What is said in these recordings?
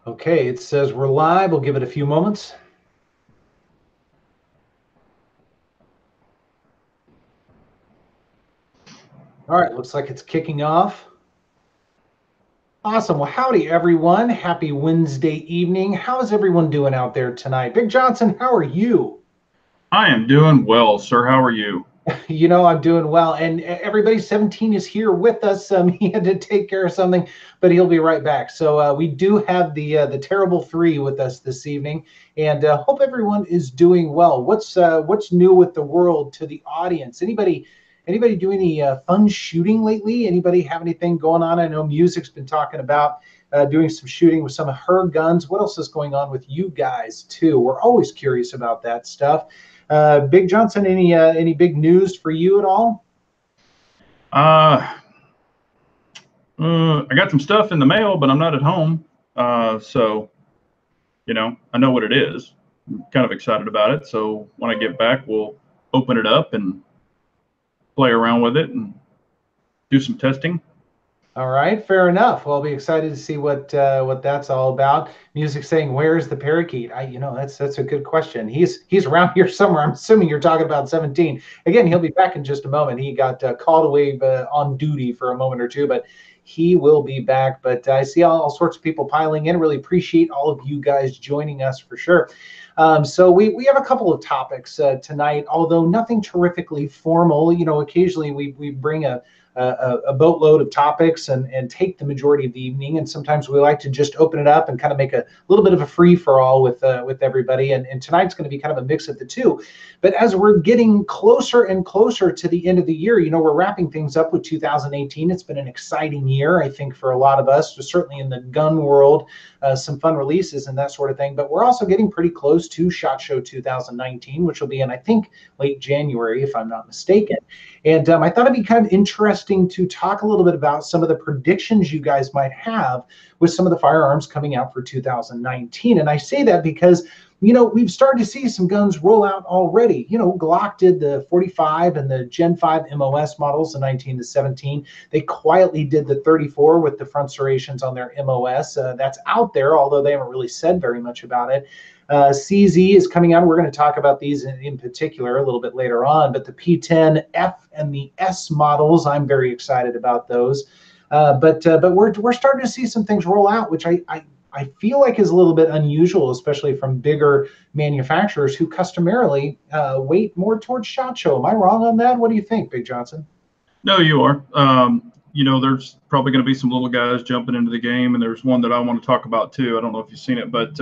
Okay, it says we're live. We'll give it a few moments. All right, looks like it's kicking off. Awesome. Well, howdy, everyone. Happy Wednesday evening. How is everyone doing out there tonight? Big Johnson, how are you? I am doing well, sir. How are you? You know, I'm doing well. And everybody, 17 is here with us. He had to take care of something, but he'll be right back. So we do have the terrible three with us this evening, and hope everyone is doing well. What's new with the world to the audience? Anybody do any fun shooting lately? Anybody have anything going on? I know Music's been talking about doing some shooting with some of her guns. What else is going on with you guys too? We're always curious about that stuff. Big Johnson, any big news for you at all? Uh, I got some stuff in the mail, but I'm not at home. So, I know what it is. I'm kind of excited about it. So when I get back, we'll open it up and play around with it and do some testing. All right, fair enough. Well, I'll be excited to see what that's all about. Music saying, "Where's the parakeet?" That's a good question. He's around here somewhere. I'm assuming you're talking about 17. Again, he'll be back in just a moment. He got called away on duty for a moment or two, but he will be back. But I see all sorts of people piling in. Really appreciate all of you guys joining us for sure. So we have a couple of topics tonight, although nothing terrifically formal. You know, occasionally we bring a boatload of topics and take the majority of the evening. And sometimes we like to just open it up and kind of make a little bit of a free for all with everybody. And tonight's going to be kind of a mix of the two. But as we're getting closer and closer to the end of the year, you know, we're wrapping things up with 2018. It's been an exciting year, I think, for a lot of us, certainly in the gun world, some fun releases and that sort of thing. But we're also getting pretty close to SHOT Show 2019, which will be in, I think, late January, if I'm not mistaken. And I thought it'd be kind of interesting to talk a little bit about some of the predictions you guys might have with some of the firearms coming out for 2019. And I say that because, you know, we've started to see some guns roll out already. You know, Glock did the 45 and the Gen 5 MOS models, the 19 to 17. They quietly did the 34 with the front serrations on their MOS. That's out there, although they haven't really said very much about it. CZ is coming out. We're going to talk about these in particular a little bit later on, but the P10F and the S models, I'm very excited about those. But we're starting to see some things roll out, which I feel like is a little bit unusual, especially from bigger manufacturers who customarily weight more towards SHOT Show. Am I wrong on that? What do you think, Big Johnson? No, you are. There's probably going to be some little guys jumping into the game, and there's one that I want to talk about too. I don't know if you've seen it, but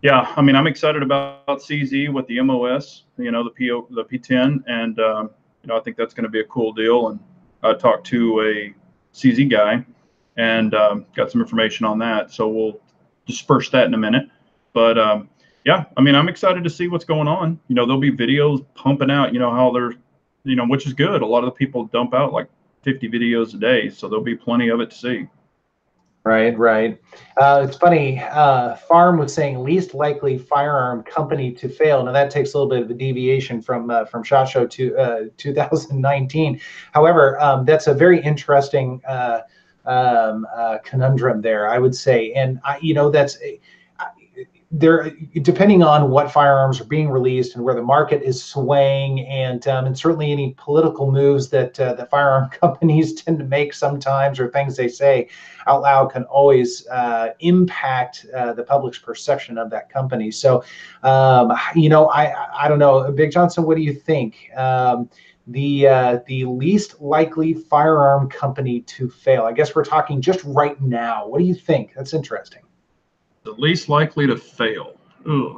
yeah, I mean, I'm excited about CZ with the MOS, the P10, and I think that's going to be a cool deal. And I talked to a CZ guy and got some information on that, so we'll disperse that in a minute. But yeah, I mean, I'm excited to see what's going on. You know, there'll be videos pumping out. You know how they're, which is good. A lot of the people dump out like 50 videos a day, so there'll be plenty of it to see. Right. It's funny. Farm was saying least likely firearm company to fail. Now that takes a little bit of a deviation from SHOT Show to 2019. However, that's a very interesting conundrum there, I would say. And that's there, depending on what firearms are being released and where the market is swaying, and certainly any political moves that the firearm companies tend to make sometimes, or things they say out loud, can always impact the public's perception of that company. So, I don't know, Big Johnson, what do you think? The least likely firearm company to fail. I guess we're talking just right now. What do you think? That's interesting. The least likely to fail. Ugh.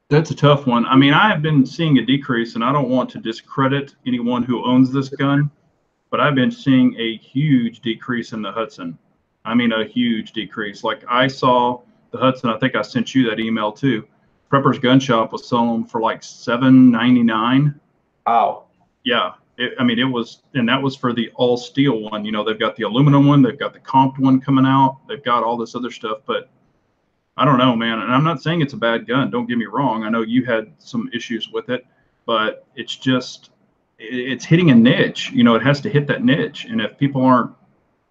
That's a tough one. I mean, I have been seeing a decrease, and I don't want to discredit anyone who owns this gun, but I've been seeing a huge decrease in the Hudson. I mean, a huge decrease. Like, I saw the Hudson, I think I sent you that email too. Prepper's Gun Shop was selling them for like $7.99. Wow. Yeah. It was, and that was for the all steel one. You know, they've got the aluminum one, they've got the comped one coming out, they've got all this other stuff, but I don't know, man. And I'm not saying it's a bad gun. Don't get me wrong. I know you had some issues with it, but it's hitting a niche. You know, it has to hit that niche. And if people aren't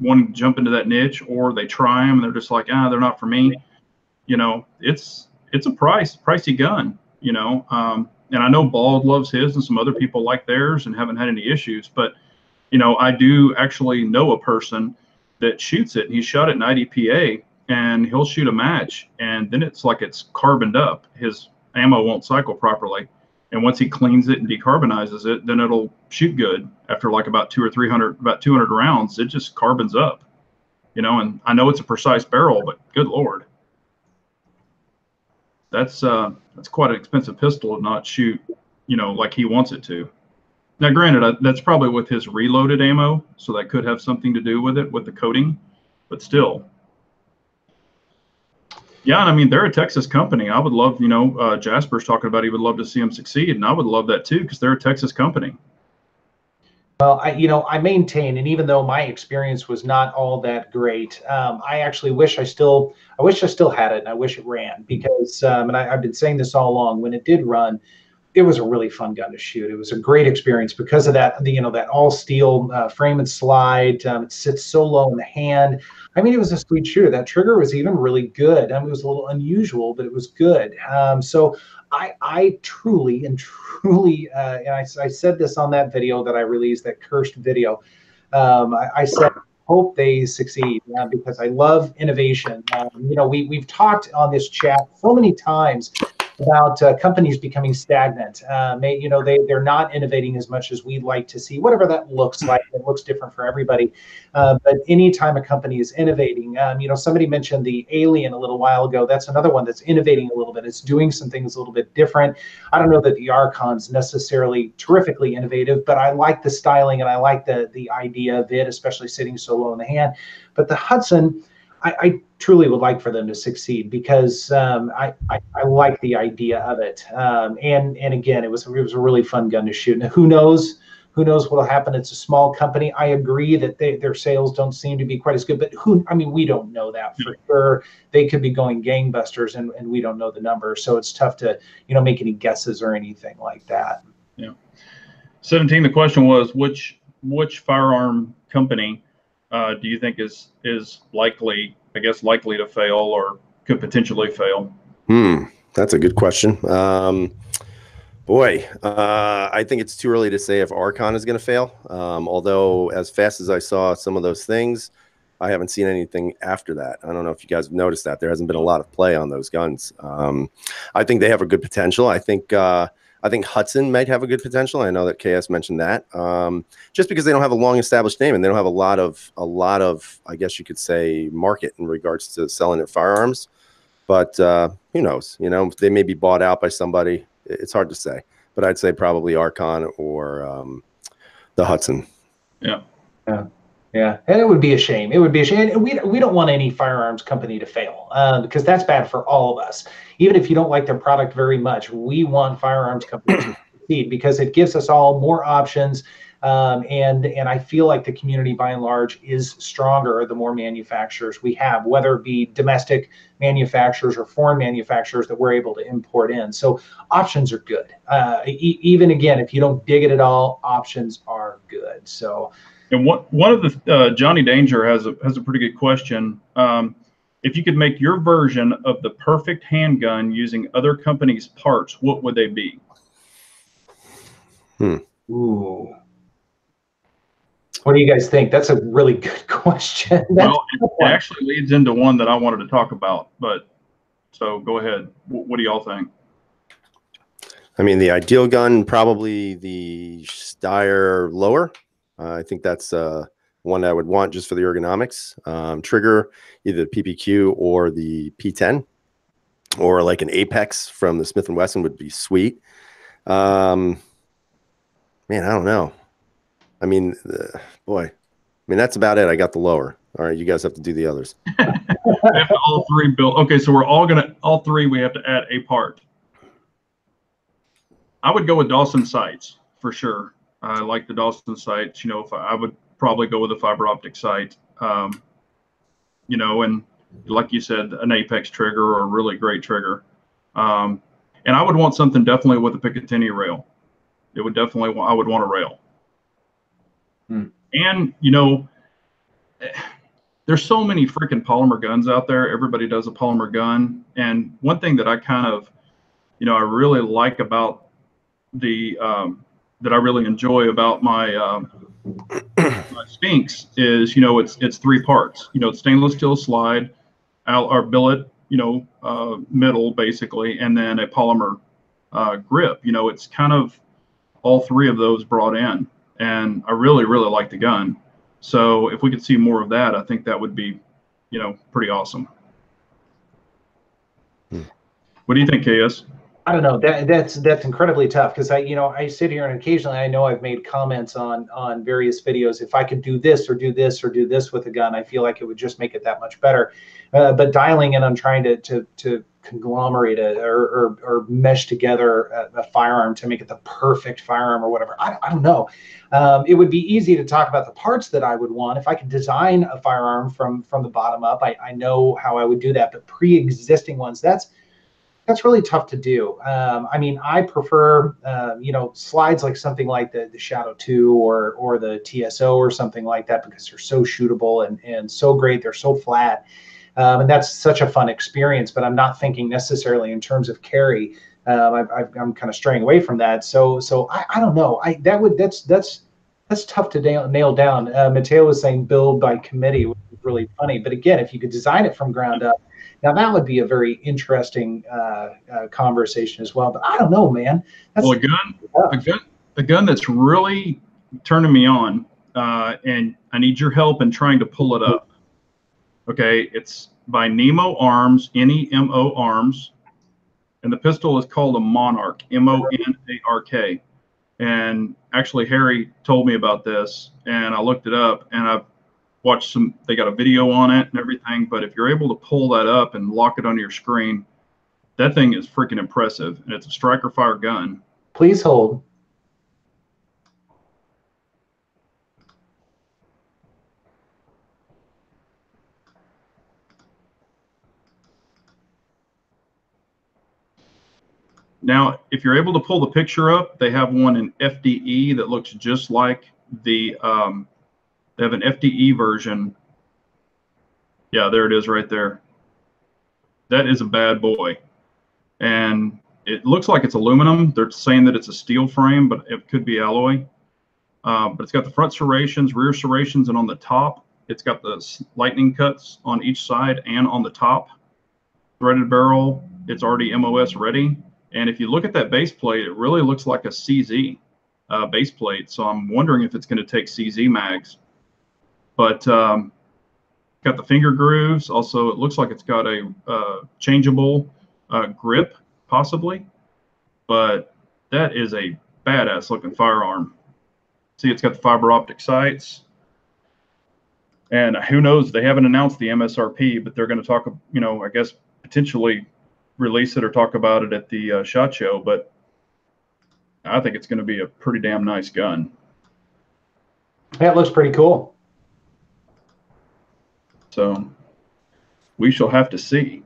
wanting to jump into that niche, or they try them and they're just like, they're not for me. You know, it's a pricey gun, you know. And I know Bald loves his and some other people like theirs and haven't had any issues, but you know, I do actually know a person that shoots it. He shot it in IDPA, and he'll shoot a match, and then it's like it's carboned up. His ammo won't cycle properly. And once he cleans it and decarbonizes it, then it'll shoot good. After like about 200 rounds, it just carbons up, you know. And I know it's a precise barrel, but good Lord, that's quite an expensive pistol to not shoot, you know, like he wants it to. Now, granted, that's probably with his reloaded ammo, so that could have something to do with it, with the coating, but still. Yeah, and I mean, they're a Texas company. I would love, you know, Jasper's talking about he would love to see them succeed, and I would love that too, because they're a Texas company. Well, I maintain, and even though my experience was not all that great, I actually wish I still had it, and I wish it ran, because, and I've been saying this all along, when it did run, it was a really fun gun to shoot. It was a great experience because of that, that all steel frame and slide. It sits so low in the hand. I mean, it was a sweet shooter. That trigger was even really good. I mean, it was a little unusual, but it was good. So I truly, and I said this on that video that I released, that cursed video. I said, hope they succeed, because I love innovation. We've talked on this chat so many times about companies becoming stagnant. They're not innovating as much as we'd like to see, whatever that looks like. It looks different for everybody. But anytime a company is innovating, somebody mentioned the Alien a little while ago. That's another one that's innovating a little bit. It's doing some things a little bit different. I don't know that the Archon's necessarily terrifically innovative, but I like the styling and I like the idea of it, especially sitting so low in the hand. But the Hudson, I truly would like for them to succeed, because I like the idea of it. And again, it was a really fun gun to shoot. Now, who knows what will happen? It's a small company. I agree that their sales don't seem to be quite as good, but we don't know that for sure. They could be going gangbusters, and we don't know the numbers. So it's tough to, make any guesses or anything like that. Yeah. 17, the question was, which firearm company do you think is likely to fail or could potentially fail? That's a good question. I think it's too early to say if Archon is going to fail. Although as fast as I saw some of those things, I haven't seen anything after that. I don't know if you guys have noticed that there hasn't been a lot of play on those guns. I think they have a good potential. I think Hudson might have a good potential. I know that KS mentioned that. Just because they don't have a long established name and they don't have a lot of, I guess you could say, market in regards to selling their firearms. But who knows? They may be bought out by somebody. It's hard to say. But I'd say probably Archon or the Hudson. Yeah. Yeah, and it would be a shame. It would be a shame. And we don't want any firearms company to fail, because that's bad for all of us. Even if you don't like their product very much, we want firearms companies to succeed, because it gives us all more options. And I feel like the community, by and large, is stronger the more manufacturers we have, whether it be domestic manufacturers or foreign manufacturers that we're able to import in. So options are good. Even again, if you don't dig it at all, options are good. So. And one of the Johnny Danger has a pretty good question. If you could make your version of the perfect handgun using other companies' parts, what would they be? Ooh. What do you guys think? That's a really good question. Well, it actually leads into one that I wanted to talk about, but so go ahead. What do y'all think? I mean, the ideal gun, probably the Steyr lower. I think that's one I would want just for the ergonomics. Trigger, either the PPQ or the P10, or like an Apex from the Smith & Wesson would be sweet. Man, I don't know. I mean, that's about it. I got the lower. All right, you guys have to do the others. We have to all three build. Okay, so we're all three, we have to add a part. I would go with Dawson sights for sure. I like the Dawson sights. If I would probably go with a fiber optic sight. And like you said, an Apex trigger or a really great trigger. And I would want something definitely with a Picatinny rail. I would want a rail. And there's so many freaking polymer guns out there. Everybody does a polymer gun. And one thing that I kind of, I really like about the, that I really enjoy about my, my Sphinx is, it's three parts. It's stainless steel slide, or billet, middle basically, and then a polymer grip. It's kind of all three of those brought in, and I really, really like the gun. So if we could see more of that, I think that would be, pretty awesome. What do you think, KS? I don't know. That's incredibly tough because I sit here and occasionally I know I've made comments on various videos. If I could do this or do this or do this with a gun, I feel like it would just make it that much better. But dialing in on trying to conglomerate or mesh together a firearm to make it the perfect firearm or whatever, I don't know. It would be easy to talk about the parts that I would want if I could design a firearm from the bottom up. I know how I would do that, but pre-existing ones, that's really tough to do. I mean, I prefer, slides like something like the Shadow 2 or the TSO or something like that because they're so shootable and so great. They're so flat. And that's such a fun experience, but I'm not thinking necessarily in terms of carry. I'm kind of straying away from that. So I don't know. That's tough to nail down. Mateo was saying build by committee, which is really funny. But again, if you could design it from ground up, now that would be a very interesting conversation as well. But I don't know, man. Well, a gun that's really turning me on, and I need your help in trying to pull it up. Okay, it's by Nemo Arms, Nemo Arms, and the pistol is called a Monarch, Monark. And actually, Harry told me about this, and I looked it up, and I've watched they got a video on it and everything. But if you're able to pull that up and lock it on your screen, that thing is freaking impressive, and it's a striker fire gun. Please hold. Now, if you're able to pull the picture up, they have one in FDE that looks just like the, they have an FDE version. Yeah, there it is right there. That is a bad boy. And it looks like it's aluminum. They're saying that it's a steel frame, but it could be alloy. But it's got the front serrations, rear serrations, and on the top, it's got the lightning cuts on each side and on the top. Threaded barrel, it's already MOS ready. And if you look at that base plate, it really looks like a CZ base plate. So I'm wondering if it's going to take CZ mags. But got the finger grooves. Also, it looks like it's got a changeable grip, possibly. But that is a badass looking firearm. See, it's got the fiber optic sights. And who knows? They haven't announced the MSRP, but they're going to talk, I guess, potentially release it or talk about it at the SHOT Show. But I think it's going to be a pretty damn nice gun. Yeah, it looks pretty cool. So we shall have to see.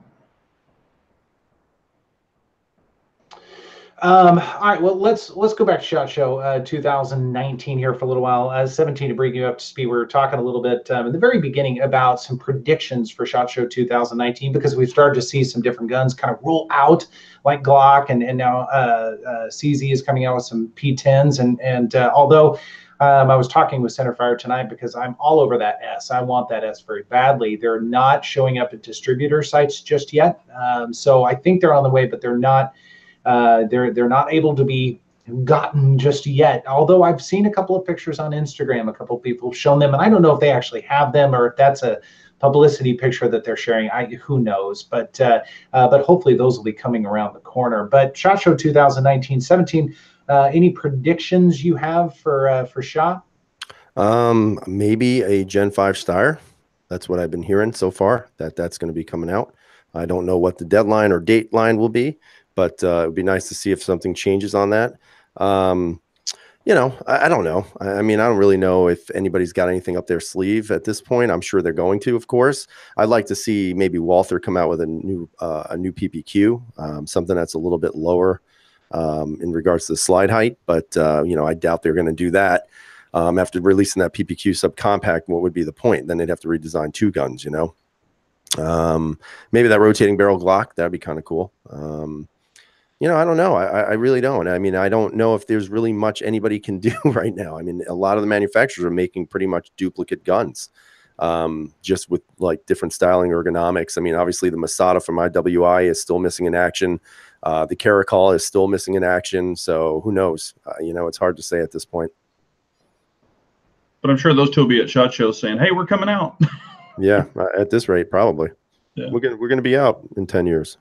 All right, well, let's go back to SHOT Show 2019 here for a little while. 17 to bring you up to speed. We were talking a little bit in the very beginning about some predictions for SHOT Show 2019 because we've started to see some different guns kind of roll out, like Glock, and now CZ is coming out with some P10s. And although I was talking with Centerfire tonight because I'm all over that S. I want that S very badly. They're not showing up at distributor sites just yet. So I think they're on the way, but they're not. They're not able to be gotten just yet. Although I've seen a couple of pictures on Instagram, a couple of people have shown them, and I don't know if they actually have them or if that's a publicity picture that they're sharing. Who knows? But hopefully those will be coming around the corner. But SHOT Show 2019-17. Any predictions you have for SHOT? Maybe a Gen 5 Steyr. That's what I've been hearing so far. That's going to be coming out. I don't know what the deadline or date line will be, but it would be nice to see if something changes on that. I don't know. I mean, I don't really know if anybody's got anything up their sleeve at this point. I'm sure they're going to, of course. I'd like to see maybe Walther come out with a new PPQ, something that's a little bit lower in regards to the slide height. But, I doubt they're going to do that. After releasing that PPQ subcompact, what would be the point? Then they'd have to redesign 2 guns, you know. Maybe that rotating barrel Glock, that'd be kind of cool. You know, I don't know. I really don't. I mean, I don't know if there's really much anybody can do right now. I mean, a lot of the manufacturers are making pretty much duplicate guns, just with like different styling ergonomics. I mean, obviously the Masada from IWI is still missing in action. The Caracol is still missing in action. So who knows? You know, it's hard to say at this point. But I'm sure those 2 will be at SHOT Shows saying, "Hey, we're coming out." Yeah, at this rate, probably. Yeah. We're gonna be out in 10 years.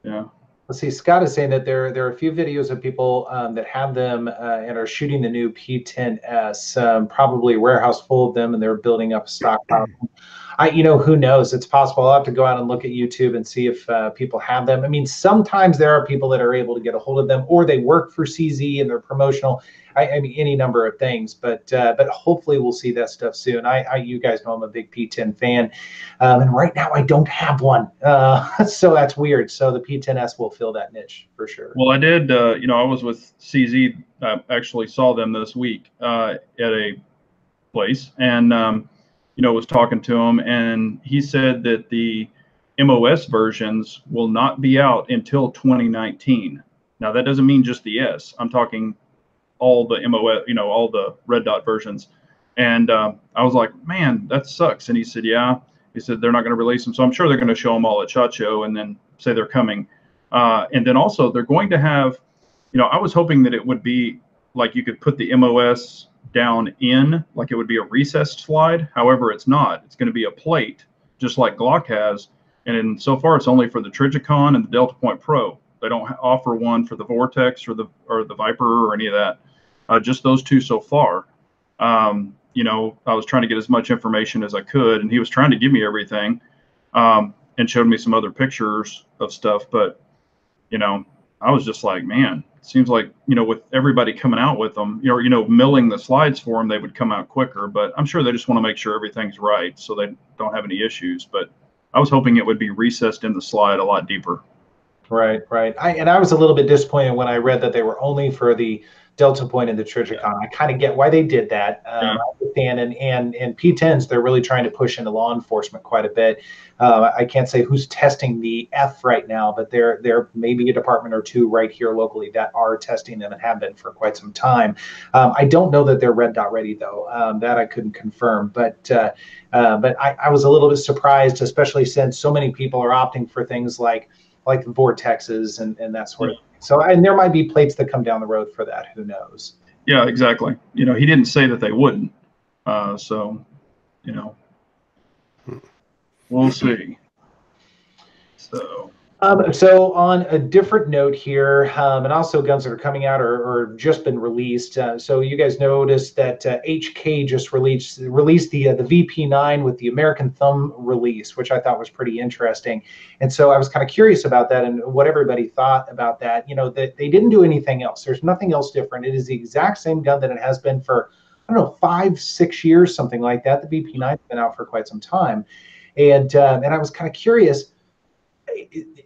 Yeah. Let's see. Scott is saying that there are a few videos of people that have them and are shooting the new P10S, probably a warehouse full of them, and they're building up a stockpile. You know, who knows? It's possible. I'll have to go out and look at YouTube and see if people have them. I mean, sometimes there are people that are able to get a hold of them, or they work for CZ and they're promotional. I mean, any number of things, but hopefully we'll see that stuff soon. You guys know I'm a big P10 fan, and right now I don't have one, so that's weird. So the P10S will fill that niche for sure. Well, I did. You know, I was with CZ. I actually saw them this week at a place, and you know, was talking to him, and he said that the MOS versions will not be out until 2019. Now, that doesn't mean just the S. I'm talking all the MOS, you know, all the red dot versions. And I was like, man, that sucks. And he said, yeah. He said they're not going to release them. So I'm sure they're going to show them all at SHOT Show and then say they're coming. And then also they're going to have, you know, I was hoping that it would be like you could put the MOS down in, like it would be a recessed slide. However, it's not. It's going to be a plate, just like Glock has. And so far, it's only for the Trigicon and the Delta Point Pro. They don't offer one for the Vortex or the Viper or any of that. Just those 2 so far. You know, I was trying to get as much information as I could, and he was trying to give me everything, and showed me some other pictures of stuff. But, you know, I was just like, man, it seems like, you know, with everybody coming out with them, you know, milling the slides for them, they would come out quicker. But I'm sure they just want to make sure everything's right so they don't have any issues. But I was hoping it would be recessed in the slide a lot deeper. Right. I was a little bit disappointed when I read that they were only for the Delta Point and the Trigicon. Yeah. I kind of get why they did that. I understand, and P10s, they're really trying to push into law enforcement quite a bit. I can't say who's testing the F right now, but there may be a department or 2 right here locally that are testing them and have been for quite some time. I don't know that they're red dot ready though. That I couldn't confirm, but I was a little bit surprised, especially since so many people are opting for things like the Vortexes and that sort of thing. So, and there might be plates that come down the road for that. Who knows? Yeah, exactly. You know, he didn't say that they wouldn't. So, you know, we'll see. So on a different note here, and also guns that are coming out or just been released. So you guys noticed that HK just released the VP9 with the American Thumb release, which I thought was pretty interesting. And so I was kind of curious about that and what everybody thought about that. You know, that they didn't do anything else. There's nothing else different. It is the exact same gun that it has been for, I don't know, 5-6 years, something like that. The VP9's been out for quite some time. And I was kind of curious,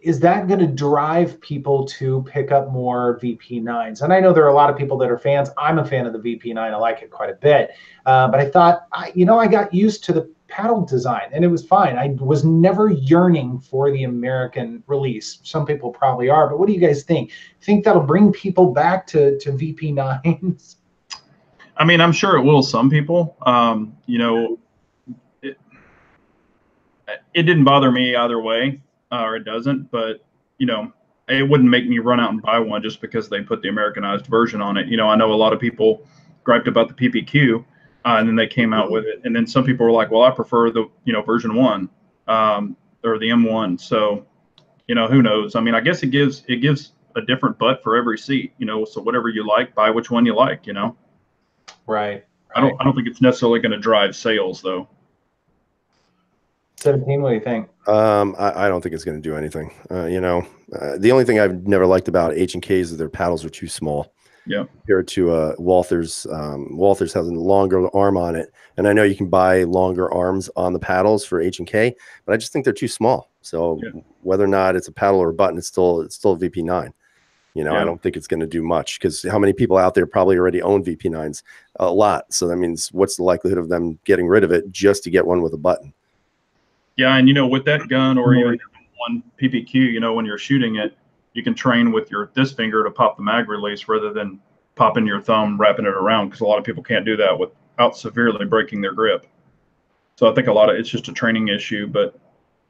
is that going to drive people to pick up more VP9s? And I know there are a lot of people that are fans. I'm a fan of the VP9. I like it quite a bit. But I thought, I got used to the paddle design and it was fine. I was never yearning for the American release. Some people probably are, but what do you guys think? Think that'll bring people back to VP9s? I mean, I'm sure it will some people. You know, it didn't bother me either way. Or it doesn't, but you know, it wouldn't make me run out and buy one just because they put the Americanized version on it. You know, I know a lot of people griped about the PPQ, and then they came out with it, and then some people were like, "Well, I prefer the version 1 or the M1." So, you know, who knows? I mean, I guess it gives a different butt for every seat. You know, so whatever you like, buy which one you like. You know, right. I don't think it's necessarily going to drive sales though. 17, what do you think? I don't think it's going to do anything. You know, the only thing I've never liked about H&Ks is their paddles are too small. Yeah. Compared to Walther's. Walther's has a longer arm on it, and I know you can buy longer arms on the paddles for H&K, but I just think they're too small. So whether or not it's a paddle or a button, it's still a VP9. You know, I don't think it's going to do much, because how many people out there probably already own VP9s? A lot. So that means, what's the likelihood of them getting rid of it just to get one with a button? Yeah, and with that gun, or even one PPQ, when you're shooting it, you can train with this finger to pop the mag release rather than popping your thumb, wrapping it around, because a lot of people can't do that without severely breaking their grip. So I think it's just a training issue, but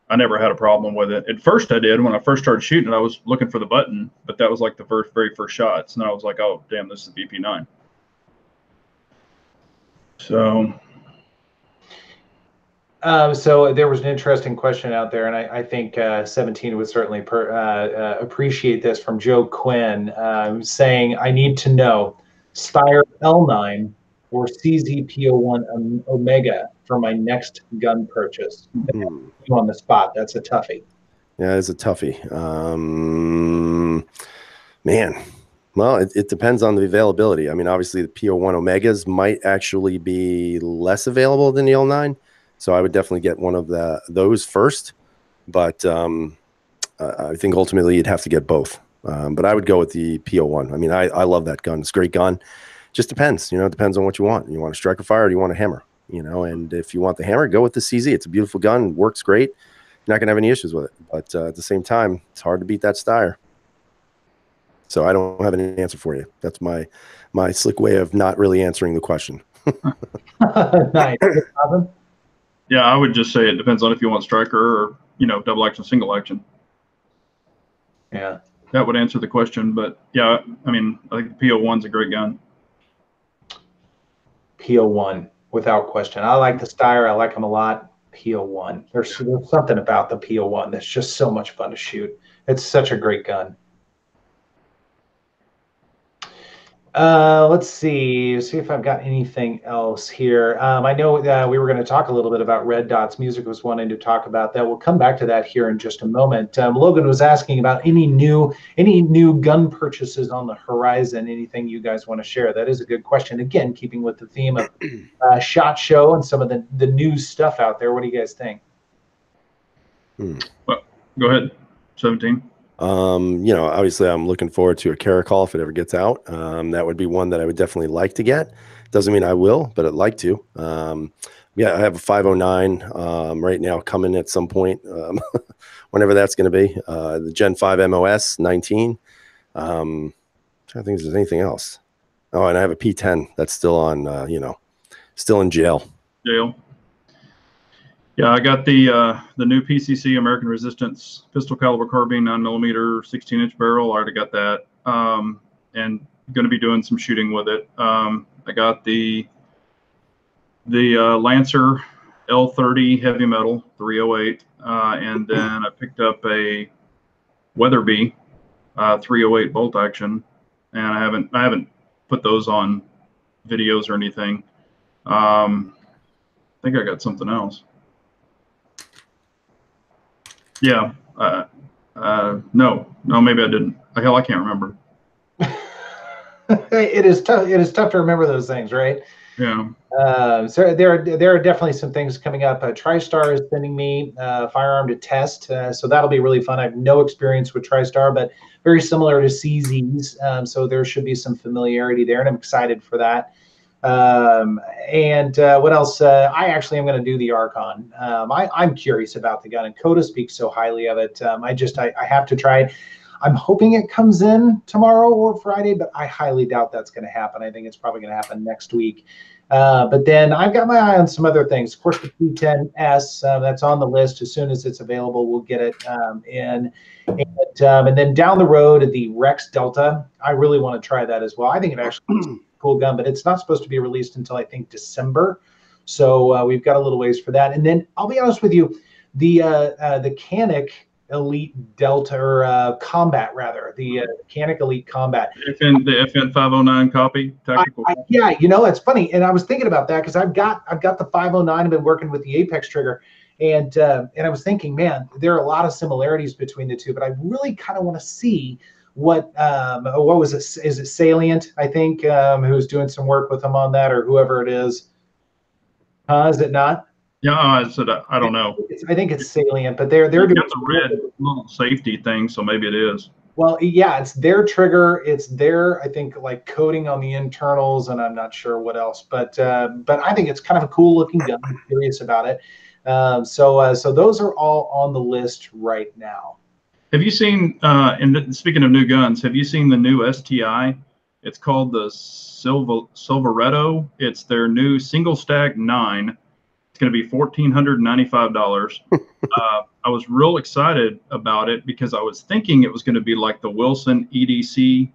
I never had a problem with it. At first I did. When I first started shooting, I was looking for the button, but that was like the very first shots. And I was like, oh, damn, this is VP9. So. So there was an interesting question out there, and I think 17 would certainly appreciate this, from Joe Quinn, saying, I need to know, Steyr L9 or CZP01 Omega for my next gun purchase. On the spot, that's a toughie. Yeah, it's a toughie. Man, well, it depends on the availability. I mean, obviously the P01 Omegas might actually be less available than the L9, so I would definitely get one of those first. But I think ultimately you'd have to get both. But I would go with the P01. I mean, I love that gun. It's a great gun. Just depends. It depends on what you want. You want a striker fire, or do you want a hammer? And if you want the hammer, go with the CZ. It's a beautiful gun, works great. You're not gonna have any issues with it. But at the same time, it's hard to beat that Steyr. So I don't have an answer for you. That's my slick way of not really answering the question. Nice. Yeah, I would just say it depends on if you want striker or double action, single action. Yeah, that would answer the question. But yeah, I mean, I think the P01's a great gun. P01, without question. I like the Steyr. I like them a lot. P01. There's something about the P01 that's just so much fun to shoot. It's such a great gun. Let's see if I've got anything else here. I know we were going to talk a little bit about red dots. Music was wanting to talk about that. We'll come back to that here in just a moment. Logan was asking about any new gun purchases on the horizon. Anything you guys want to share? That is a good question. Again, keeping with the theme of SHOT Show and some of the new stuff out there. What do you guys think? Well, go ahead, 17. Obviously I'm looking forward to a Caracol if it ever gets out. That would be one that I would definitely like to get. Doesn't mean I will, but I'd like to. Yeah, I have a 509 right now coming at some point, whenever that's going to be. The Gen 5 MOS 19. I think there's anything else. Oh, and I have a P10 that's still on, still in jail. Yeah, I got the new PCC American Resistance pistol caliber carbine 9mm 16-inch barrel. I already got that, and going to be doing some shooting with it. I got the Lancer L30 heavy metal 308, and then I picked up a Weatherby 308 bolt action, and I haven't put those on videos or anything. I think I got something else. Yeah. No, maybe I didn't. Hell, I can't remember. It is tough. It is tough to remember those things, right? Yeah. So there are definitely some things coming up. TriStar is sending me a firearm to test, so that'll be really fun. I have no experience with TriStar, but very similar to CZ's, so there should be some familiarity there, and I'm excited for that. And what else? I actually am going to do the Archon. I'm curious about the gun, and Coda speaks so highly of it. I have to try it. I'm hoping it comes in tomorrow or Friday, but I highly doubt that's going to happen. I think it's probably going to happen next week. But then I've got my eye on some other things. Of course, the P10S, that's on the list. As soon as it's available, we'll get it in. And then down the road, the Rex Delta, I really want to try that as well. I think it actually is a cool gun, but it's not supposed to be released until, I think, December. So we've got a little ways for that. And then I'll be honest with you, the Canik Elite Delta, or Combat rather, the Canik Elite Combat. The FN 509 copy, tactical. Yeah, it's funny, and I was thinking about that because I've got the 509. I've been working with the Apex trigger, and I was thinking, man, there are a lot of similarities between the two, but I really kind of want to see what was it? Is it Salient? I think who's doing some work with them on that, or whoever it is. Is it not? Yeah, I don't know. I think it's Salient, but they're doing the red little safety thing, so maybe it is. Well, yeah, it's their trigger. It's their, I think, like coating on the internals, and I'm not sure what else. But I think it's kind of a cool looking gun. I'm curious about it. So those are all on the list right now. Have you seen? And speaking of new guns, have you seen the new STI? It's called the Silveretto. It's their new single stack 9. It's going to be $1,495. I was real excited about it because I was thinking it was going to be like the Wilson EDC,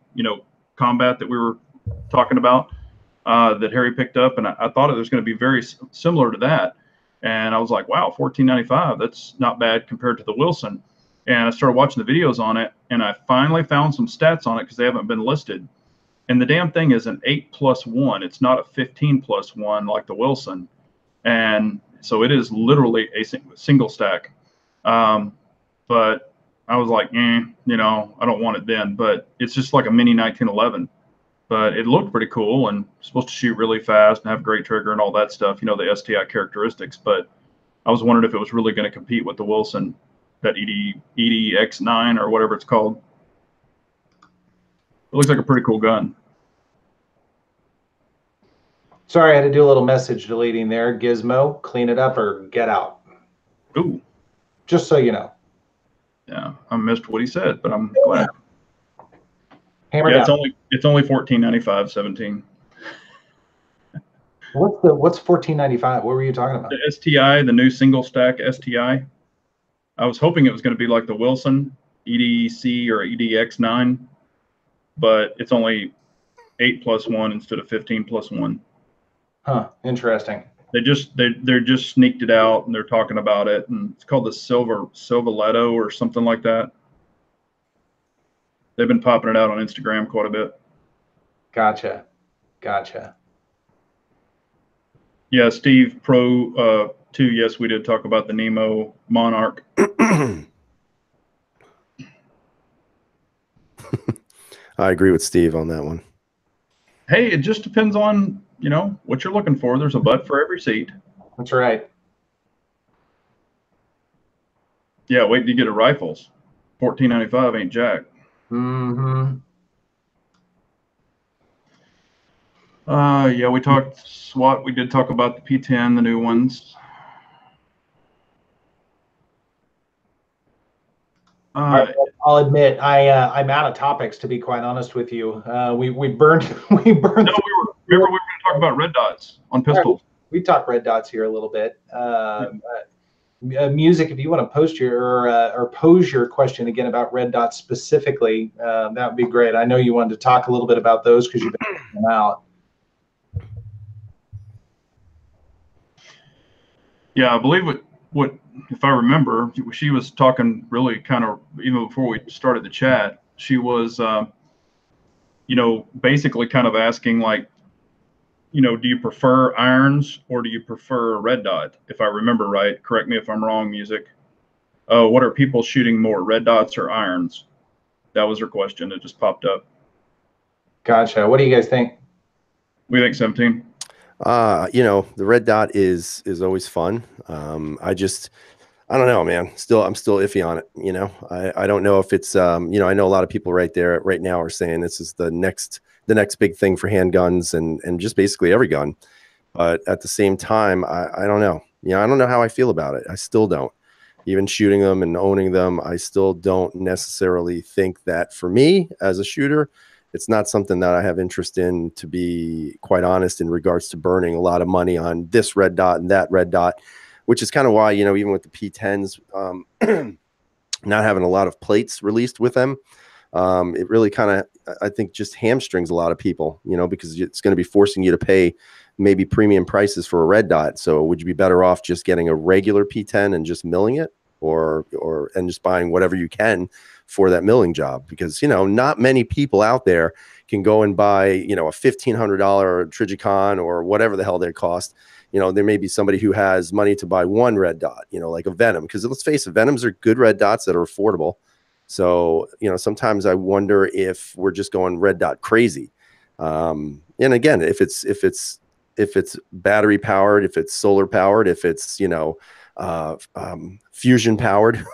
combat that we were talking about, that Harry picked up, and I thought it was going to be very similar to that. And I was like, wow, $1,495. That's not bad compared to the Wilson. And I started watching the videos on it, and I finally found some stats on it because they haven't been listed. And the damn thing is an 8+1. It's not a 15+1 like the Wilson. And so it is literally a single stack. But I was like, I don't want it then. But it's just like a mini 1911. But it looked pretty cool and supposed to shoot really fast and have great trigger and all that stuff, the STI characteristics. But I was wondering if it was really going to compete with the Wilson, that EDX9 or whatever it's called. It looks like a pretty cool gun. Sorry, I had to do a little message deleting there. Gizmo, clean it up or get out. Ooh. Just so you know. Yeah, I missed what he said, but I'm glad. Hammer yeah, down. it's only $14.95, 17. What's $14.95? What were you talking about? The STI, the new single stack STI. I was hoping it was going to be like the Wilson EDC or EDX9, but it's only 8+1 instead of 15+1. Huh. Interesting. They're just sneaked it out and they're talking about it, and it's called the Silveretto or something like that. They've been popping it out on Instagram quite a bit. Gotcha. Yeah, Steve Pro 2. Yes, we did talk about the Nemo Monarch. I agree with Steve on that one. Hey, it just depends on, what you're looking for. There's a butt for every seat. That's right. Yeah, wait till you get a rifles. $14.95 ain't jack. Mm-hmm. Yeah, we talked SWAT. We did talk about the P10, the new ones. I'll admit I'm out of topics, to be quite honest with you. We burned. No, we were going to talk about red dots on pistols. We talked red dots here a little bit. Music, if you want to post or pose your question again about red dots specifically, that would be great. I know you wanted to talk a little bit about those because you've been checking them out. Yeah, I believe what if I remember, she was talking really kind of even before we started the chat. She was, basically kind of asking like, do you prefer irons or do you prefer a red dot? If I remember right, correct me if I'm wrong, Music. What are people shooting more, red dots or irons? That was her question. It just popped up. Gotcha. What do you guys think? We think 17. The red dot is always fun. I don't know, man. I'm still iffy on it. I don't know if it's, I know a lot of people right now are saying this is the next big thing for handguns and just basically every gun. But at the same time, I don't know. I don't know how I feel about it. I still don't. Even shooting them and owning them, I still don't necessarily think that for me as a shooter, it's not something that I have interest in, to be quite honest, in regards to burning a lot of money on this red dot and that red dot, which is kind of why, even with the P10s, not having a lot of plates released with them, it really kind of, I think, just hamstrings a lot of people, because it's going to be forcing you to pay maybe premium prices for a red dot. So would you be better off just getting a regular P10 and just milling it, and just buying whatever you can for that milling job? Because, not many people out there can go and buy, a $1,500 Trigicon or whatever the hell they cost. There may be somebody who has money to buy one red dot, like a Venom, because let's face it, Venoms are good red dots that are affordable. So, sometimes I wonder if we're just going red dot crazy. And again, if it's battery powered, if it's solar powered, if it's, fusion powered.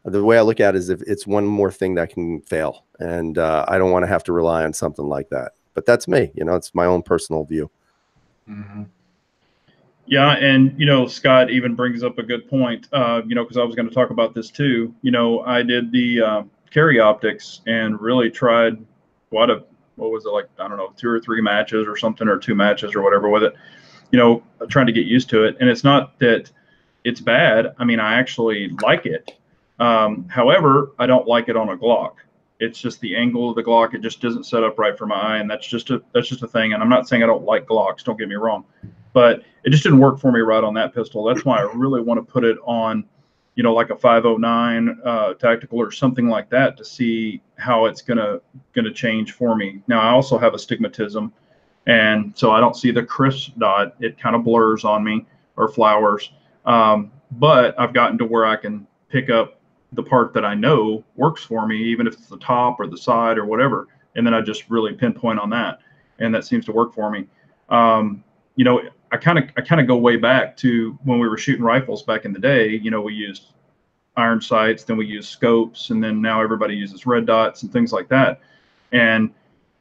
The way I look at it is if it's one more thing that can fail, and I don't want to have to rely on something like that. But that's me, it's my own personal view. Mm-hmm. Yeah, and Scott even brings up a good point. Because I was going to talk about this too. I did the carry optics and really tried what was it, like, I don't know, 2 or 3 matches or something, or 2 matches or whatever with it. Trying to get used to it, and it's not that it's bad. I mean, I actually like it. However, I don't like it on a Glock. It's just the angle of the Glock. It just doesn't set up right for my eye, and that's just a thing. And I'm not saying I don't like Glocks. Don't get me wrong, but it just didn't work for me right on that pistol. That's why I really want to put it on, like a 509 tactical or something like that, to see how it's gonna change for me. Now, I also have astigmatism, and so I don't see the crisp dot. It kind of blurs on me, or flowers. But I've gotten to where I can pick up the part that I know works for me, even if it's the top or the side or whatever, and then I just really pinpoint on that, and that seems to work for me. I kind of go way back to when we were shooting rifles back in the day. We used iron sights, then we used scopes, and then now everybody uses red dots and things like that. And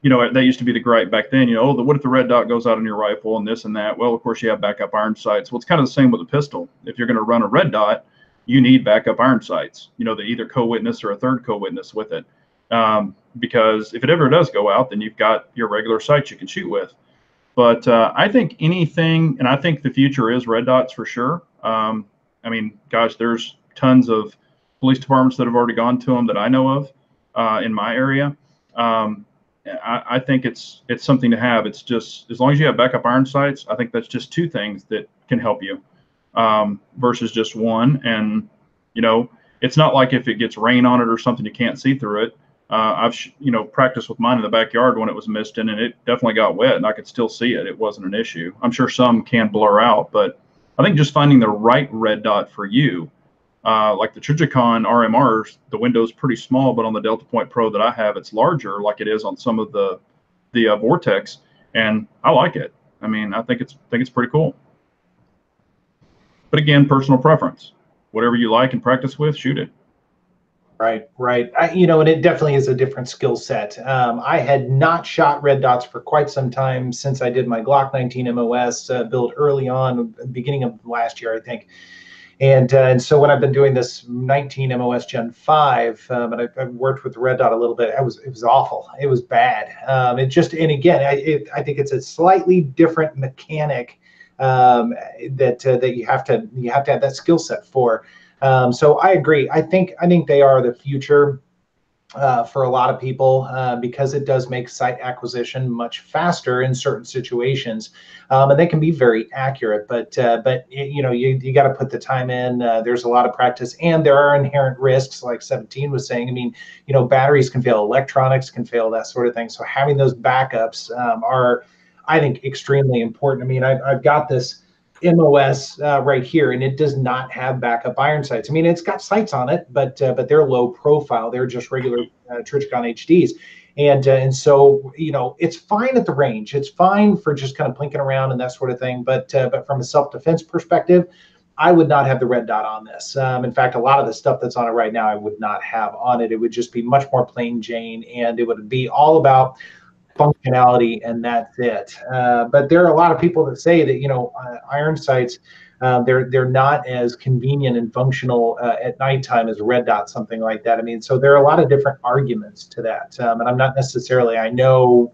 that used to be the gripe back then. What if the red dot goes out on your rifle and this and that? Well, of course you have backup iron sights. Well, it's kind of the same with a pistol. If you're going to run a red dot, you need backup iron sights. That either co-witness or a third co-witness with it, because if it ever does go out, then you've got your regular sights you can shoot with. But I think anything, and I think the future is red dots for sure. I mean, gosh, there's tons of police departments that have already gone to them that I know of in my area. I think it's something to have. It's just, as long as you have backup iron sights, I think that's just 2 things that can help you, versus just one. And it's not like if it gets rain on it or something, you can't see through it. I've practiced with mine in the backyard when it was misting, and it definitely got wet, and I could still see it. It wasn't an issue. I'm sure some can blur out, but I think just finding the right red dot for you, like the Trijicon RMRs, the window's pretty small, but on the Delta Point Pro that I have, it's larger, like it is on some of the Vortex, and I like it. I mean, I think it's pretty cool. But again, personal preference. Whatever you like and practice with, shoot it. Right. And it definitely is a different skill set. I had not shot red dots for quite some time since I did my Glock 19 MOS build early on, beginning of last year, I think. And so when I've been doing this 19 MOS Gen 5, and I've worked with the red dot a little bit, it was awful. It was bad. And again, I think it's a slightly different mechanic that you have to have that skill set for. So I agree. I think they are the future for a lot of people because it does make site acquisition much faster in certain situations, and they can be very accurate. But you got to put the time in. There's a lot of practice, and there are inherent risks, like 17 was saying. I mean, batteries can fail, electronics can fail, that sort of thing. So having those backups are, I think, extremely important. I mean, I've got this MOS right here, and it does not have backup iron sights. I mean, it's got sights on it, but they're low profile. They're just regular Trijicon HDs, and so it's fine at the range. It's fine for just kind of plinking around and that sort of thing. But from a self-defense perspective, I would not have the red dot on this. In fact, a lot of the stuff that's on it right now, I would not have on it. It would just be much more plain Jane, and it would be all about functionality, and that's it. But there are a lot of people that say that iron sights, they're not as convenient and functional at nighttime as a red dot, something like that. I mean, so there are a lot of different arguments to that, and I'm not necessarily, I know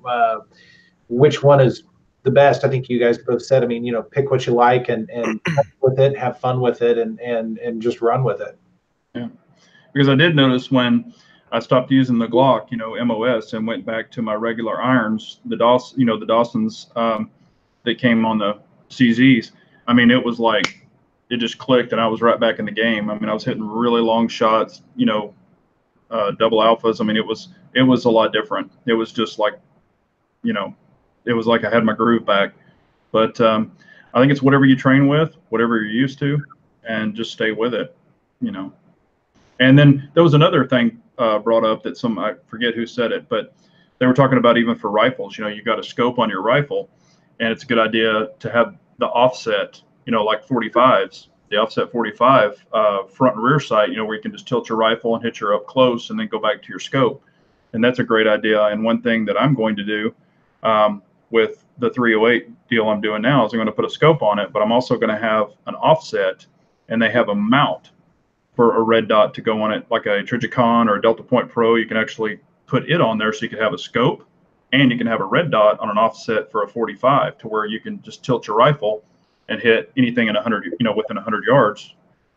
which one is the best. I think you guys both said, I mean, pick what you like and with it, have fun with it, and just run with it. Yeah, because I did notice when I stopped using the Glock, MOS, and went back to my regular irons, the Dawsons that came on the CZs. I mean, it was like, it just clicked, and I was right back in the game. I mean, I was hitting really long shots, double alphas. I mean, it was a lot different. It was just like, it was like I had my groove back. But I think it's whatever you train with, whatever you're used to, and just stay with it, And then there was another thing brought up that I forget who said it, but they were talking about even for rifles, you got a scope on your rifle, and it's a good idea to have the offset, like 45s, the offset 45 front and rear sight, where you can just tilt your rifle and hit your up close and then go back to your scope. And that's a great idea. And one thing that I'm going to do with the 308 deal I'm doing now is I'm going to put a scope on it, but I'm also going to have an offset, and they have a mount for a red dot to go on it, like a Trijicon or a Delta Point Pro. You can actually put it on there so you can have a scope and you can have a red dot on an offset for a 45 to where you can just tilt your rifle and hit anything in 100, within 100 yards,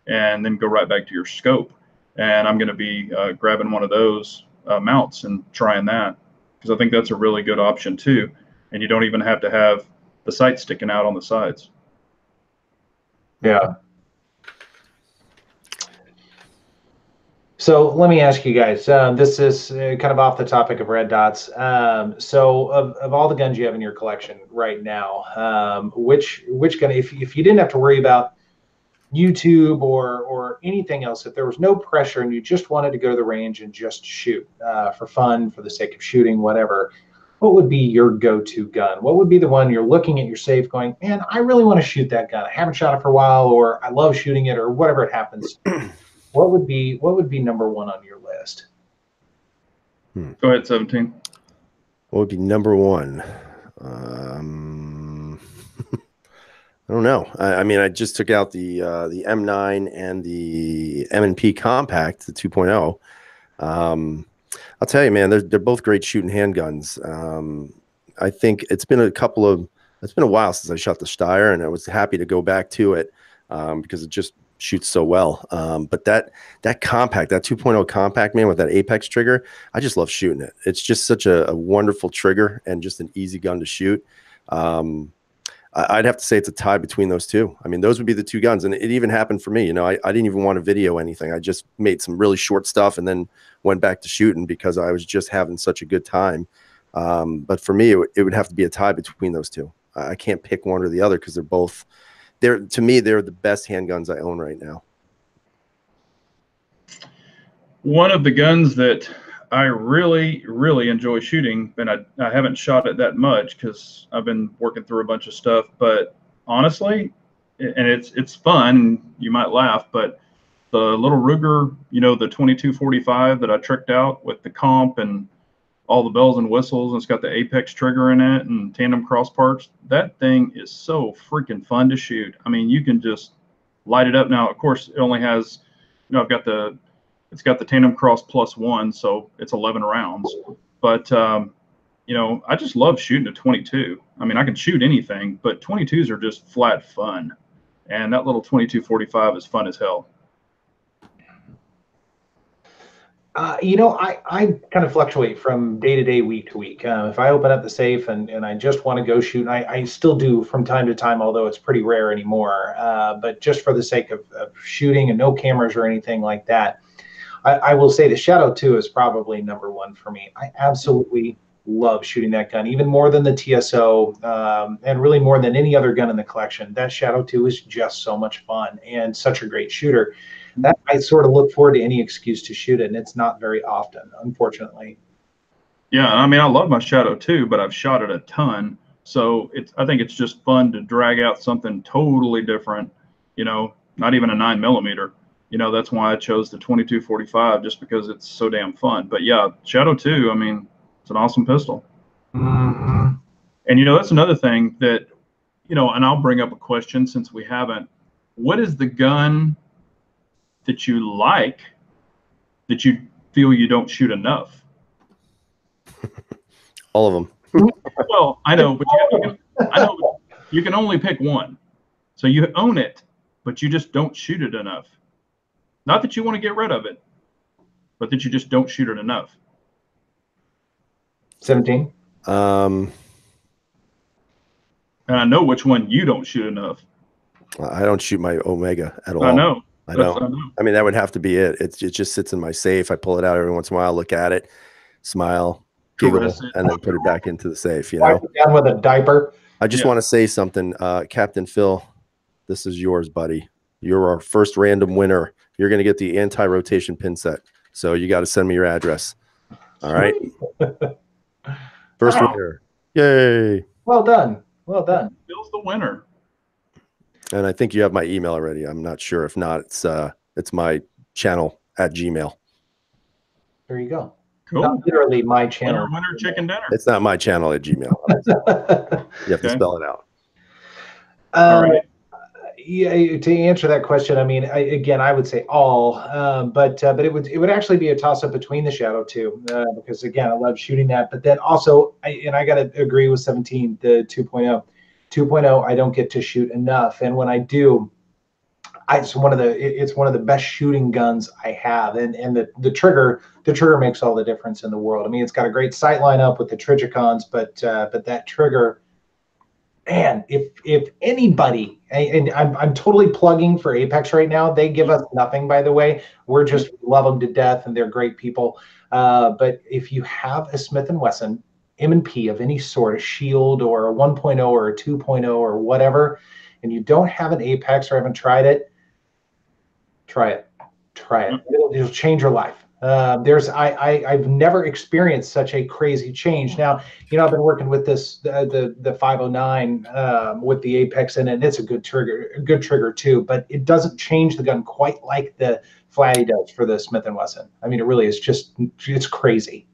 and then go right back to your scope. And I'm going to be grabbing one of those mounts and trying that, because I think that's a really good option too. And you don't even have to have the sight sticking out on the sides. Yeah. So let me ask you guys, this is kind of off the topic of red dots. So of all the guns you have in your collection right now, which gun, if you didn't have to worry about YouTube or anything else, if there was no pressure and you just wanted to go to the range and just shoot for fun, for the sake of shooting, whatever, what would be your go-to gun? What would be the one you're looking at your safe going, man, I really want to shoot that gun. I haven't shot it for a while, or I love shooting it, or whatever it happens. What would be number one on your list? Go ahead, 17. What would be number one? I don't know. I mean, I just took out the M9 and the M&P Compact, the 2.0. I'll tell you, man, they're both great shooting handguns. I think it's been a while since I shot the Steyr, and I was happy to go back to it because it just shoots so well. But that compact, that 2.0 compact, man, with that Apex trigger, I just love shooting it. It's just such a wonderful trigger and just an easy gun to shoot. I'd have to say it's a tie between those two. I mean, those would be the two guns. And it even happened for me. I didn't even want to video anything. I just made some really short stuff and then went back to shooting because I was just having such a good time. But for me, it would have to be a tie between those two. I can't pick one or the other because to me, they're the best handguns I own right now. One of the guns that I really, really enjoy shooting, and I haven't shot it that much because I've been working through a bunch of stuff, but honestly, and it's fun, you might laugh, but the little Ruger, the 2245 that I tricked out with the comp and all the bells and whistles, and it's got the Apex trigger in it and tandem cross parts, that thing is so freaking fun to shoot. I mean, you can just light it up. Now, of course, it only has, it's got the tandem cross +1, so it's 11 rounds. But, I just love shooting a 22. I mean, I can shoot anything, but 22s are just flat fun. And that little 2245 is fun as hell. I kind of fluctuate from day to day, week to week. If I open up the safe and I just want to go shoot, and I still do from time to time, although it's pretty rare anymore, but just for the sake of shooting and no cameras or anything like that, I will say the Shadow 2 is probably number one for me. I absolutely love shooting that gun, even more than the TSO, and really more than any other gun in the collection. That Shadow 2 is just so much fun and such a great shooter that I sort of look forward to any excuse to shoot it, and it's not very often, unfortunately. Yeah, I mean, I love my Shadow 2, but I've shot it a ton. So I think it's just fun to drag out something totally different, not even a 9mm. That's why I chose the 2245, just because it's so damn fun. But yeah, Shadow 2, I mean, it's an awesome pistol. Mm-hmm. And that's another thing that, and I'll bring up a question since we haven't. What is the gun that you like that you feel you don't shoot enough? All of them. Well, I know, but you can only pick one. So you own it, but you just don't shoot it enough. Not that you want to get rid of it, but that you just don't shoot it enough. 17. And I know which one you don't shoot enough. I don't shoot my Omega at all. I know. I don't. I mean, that would have to be it. It just sits in my safe. I pull it out every once in a while, look at it, smile, giggle, and then put it back into the safe. Wipe it down with a diaper. I just want to say something, Captain Phil. This is yours, buddy. You're our first random winner. You're going to get the anti-rotation pin set. So you got to send me your address. All right. First winner. Yay. Well done. Well done. Phil's the winner. And I think you have my email already. I'm not sure. If not, it's my channel at Gmail. There you go. Cool. Not literally my channel. Winner, chicken dinner. It's not my channel at Gmail. You have to spell it out. All right. Yeah, to answer that question, I mean, I would say all, but it would actually be a toss up between the Shadow 2, because again, I love shooting that. But then also, I got to agree with 17, the 2.0. 2.0, I don't get to shoot enough, and when I do, it's one of the best shooting guns I have, and the trigger makes all the difference in the world. I mean, it's got a great sight lineup with the Trigicons, but that trigger. Man, if anybody, and I'm totally plugging for Apex right now. They give us nothing, by the way. We're just love them to death, and they're great people. But if you have a Smith & Wesson M&P of any sort, a Shield or a 1.0 or a 2.0 or whatever, and you don't have an Apex or haven't tried it, try it. It'll change your life. I've never experienced such a crazy change. Now, I've been working with the 509 with the Apex in it, and it's a good trigger too, but it doesn't change the gun quite like the Flatty does for the Smith & Wesson. I mean, it really is it's crazy.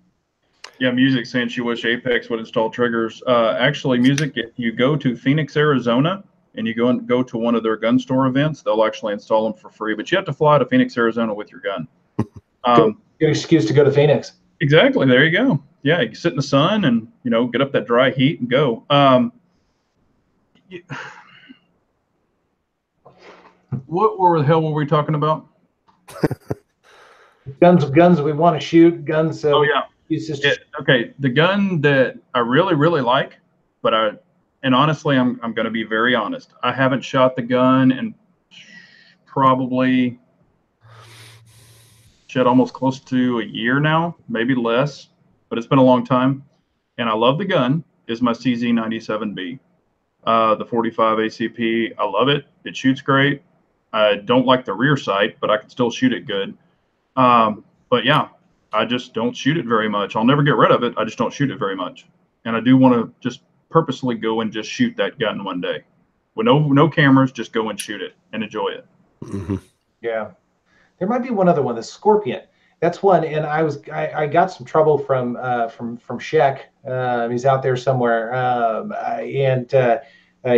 Yeah, Music saying she wish Apex would install triggers. Actually, Music, if you go to Phoenix, Arizona, and you go to one of their gun store events, they'll actually install them for free. But you have to fly to Phoenix, Arizona with your gun. Good excuse to go to Phoenix. Exactly. There you go. Yeah, you can sit in the sun and get up that dry heat and go. What the hell were we talking about? Guns we want to shoot. Guns. Oh yeah. Okay, the gun that I really, really like, and honestly, I'm going to be very honest. I haven't shot the gun in probably almost close to a year now, maybe less, but it's been a long time. And I love the gun. Is my CZ97B, the 45 ACP. I love it. It shoots great. I don't like the rear sight, but I can still shoot it good. But yeah, I just don't shoot it very much. I'll never get rid of it. I just don't shoot it very much. And I do want to just purposely go and just shoot that gun one day with no cameras. Just go and shoot it and enjoy it. Mm-hmm. Yeah. There might be one other one, the Scorpion. That's one, and I got some trouble from Sheck. He's out there somewhere, and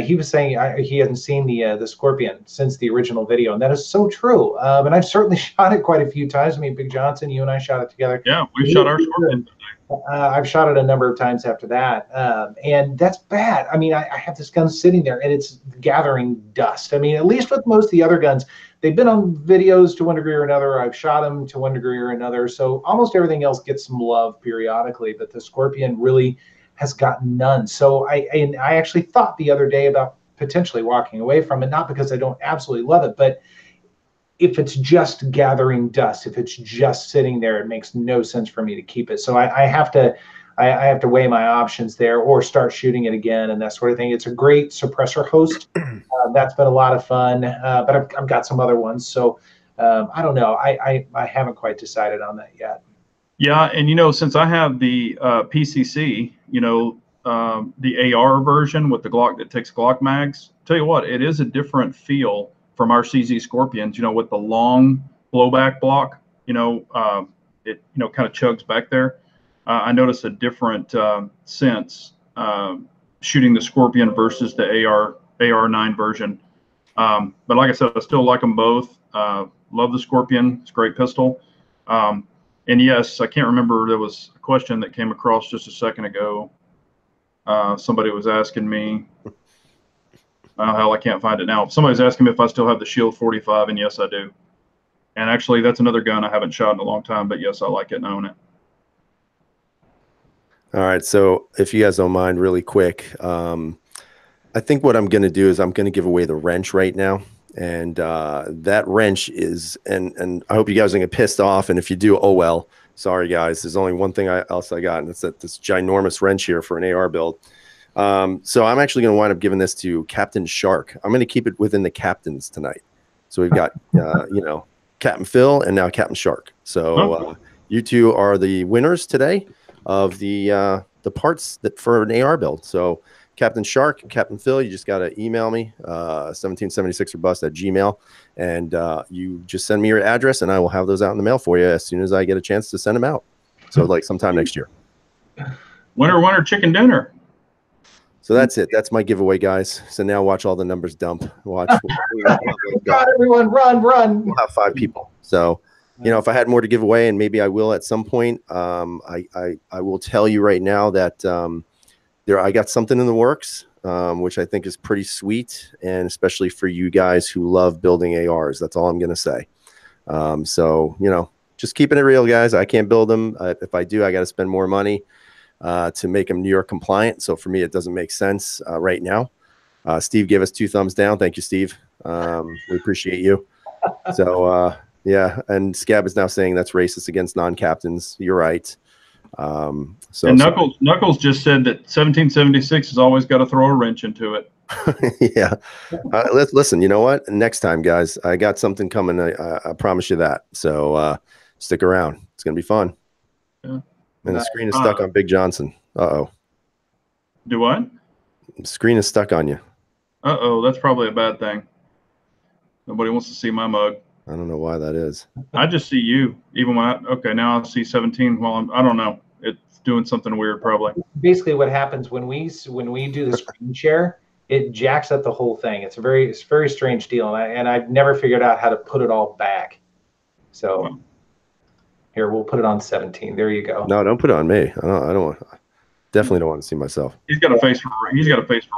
he was saying he hadn't seen the Scorpion since the original video, and that is so true. And I've certainly shot it quite a few times. I mean, Big Johnson, you and I shot it together. Yeah, we shot our Scorpion. I've shot it a number of times after that, and that's bad. I mean, I have this gun sitting there, and it's gathering dust. I mean, at least with most of the other guns, they've been on videos to one degree or another. I've shot them to one degree or another. So almost everything else gets some love periodically, but the Scorpion really has gotten none. So I actually thought the other day about potentially walking away from it, not because I don't absolutely love it, but if it's just gathering dust, if it's just sitting there, it makes no sense for me to keep it. So I have to weigh my options there, or start shooting it again and that sort of thing. It's a great suppressor host. That's been a lot of fun, but I've got some other ones. So I don't know. I haven't quite decided on that yet. Yeah, and since I have the PCC, the AR version with the Glock that takes Glock mags, tell you what, it is a different feel from our CZ Scorpions, with the long blowback block, it kind of chugs back there. I noticed a different sense shooting the Scorpion versus the AR9 version. But like I said, I still like them both. Love the Scorpion. It's a great pistol. And yes, I can't remember. There was a question that came across just a second ago. Somebody was asking me, hell, I can't find it now. Somebody's asking me if I still have the Shield 45, and yes, I do. And actually, that's another gun I haven't shot in a long time, but yes, I like it and own it. All right, so if you guys don't mind, really quick, I think what I'm going to do is I'm going to give away the wrench right now. And that wrench is, and I hope you guys don't get pissed off. And if you do, oh well. Sorry, guys. There's only one thing else I got, and it's this ginormous wrench here for an AR build. So I'm actually going to wind up giving this to Captain Shark. I'm going to keep it within the captains tonight. So we've got, Captain Phil and now Captain Shark. So you two are the winners today of the parts that for an AR build. So Captain Shark, Captain Phil, you just got to email me, 1776erbust@gmail, and you just send me your address, and I will have those out in the mail for you as soon as I get a chance to send them out. So like sometime next year. Winner, chicken dinner. So that's it. That's my giveaway, guys. So now watch all the numbers dump. Watch. God, everyone, run. We'll have 5 people. So, you know, if I had more to give away, and maybe I will at some point, I will tell you right now that I got something in the works, which I think is pretty sweet, and especially for you guys who love building ARs. That's all I'm going to say. So, you know, just keeping it real, guys. I can't build them. If I do, I got to spend more money to make them New York compliant. So for me, it doesn't make sense right now. Steve gave us 2 thumbs down. Thank you, Steve. We appreciate you. So, yeah. And Scab is now saying that's racist against non-captains. You're right. So and Knuckles just said that 1776 has always got to throw a wrench into it. Yeah. Let's listen. You know what? Next time, guys, I got something coming. I promise you that. So stick around. It's gonna be fun. Yeah. And the screen is stuck on Big Johnson. Uh-oh. Do what? The screen is stuck on you. Uh-oh. That's probably a bad thing. Nobody wants to see my mug. I don't know why that is. I just see you. Even when okay, now I see 17. Well, I don't know. It's doing something weird, probably. Basically, what happens when we do the screen share, it jacks up the whole thing. It's a very strange deal, and I've never figured out how to put it all back. So here, we'll put it on 17. There you go. No, don't put it on me. Definitely don't want to see myself. He's got a face for